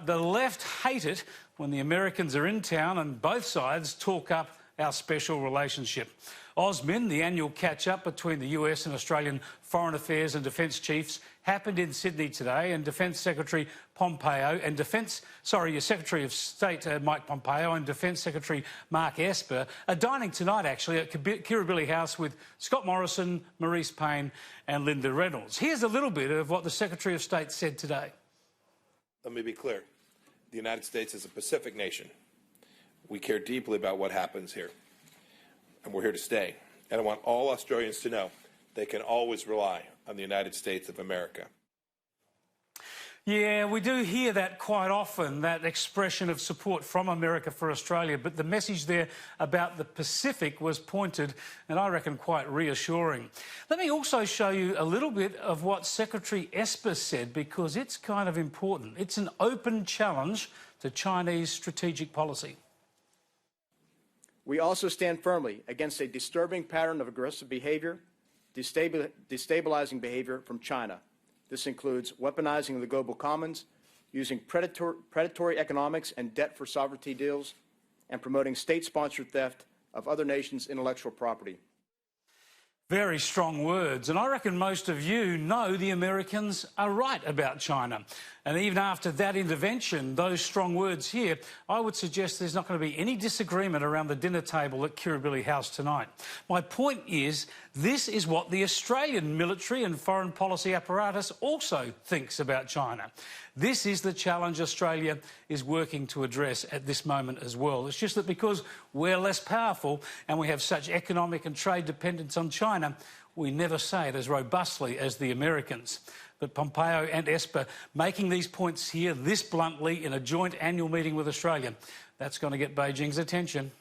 the left hate it when the Americans are in town and both sides talk up our special relationship. AUSMIN, the annual catch-up between the US and Australian foreign affairs and defence chiefs, happened in Sydney today, and Defence Secretary Pompeo and Secretary of State Mike Pompeo and Defence Secretary Mark Esper are dining tonight, actually, at Kirribilli House with Scott Morrison, Maurice Payne and Linda Reynolds. Here's a little bit of what the Secretary of State said today. Let me be clear. The United States is a Pacific nation. We care deeply about what happens here, and we're here to stay. And I want all Australians to know they can always rely on the United States of America. Yeah, we do hear that quite often, that expression of support from America for Australia, but the message there about the Pacific was pointed and I reckon quite reassuring. Let me also show you a little bit of what Secretary Esper said, because it's kind of important. It's an open challenge to Chinese strategic policy. We also stand firmly against a disturbing pattern of aggressive behavior, destabilizing behavior from China. This includes weaponizing the global commons, using predatory economics and debt for sovereignty deals, and promoting state-sponsored theft of other nations' intellectual property. Very strong words, and I reckon most of you know the Americans are right about China. And even after that intervention, those strong words here, I would suggest there's not going to be any disagreement around the dinner table at Kirribilli House tonight. My point is, this is what the Australian military and foreign policy apparatus also thinks about China. This is the challenge Australia is working to address at this moment as well. It's just that because we're less powerful and we have such economic and trade dependence on China, we never say it as robustly as the Americans. But Pompeo and Esper making these points here this bluntly in a joint annual meeting with Australia, that's going to get Beijing's attention.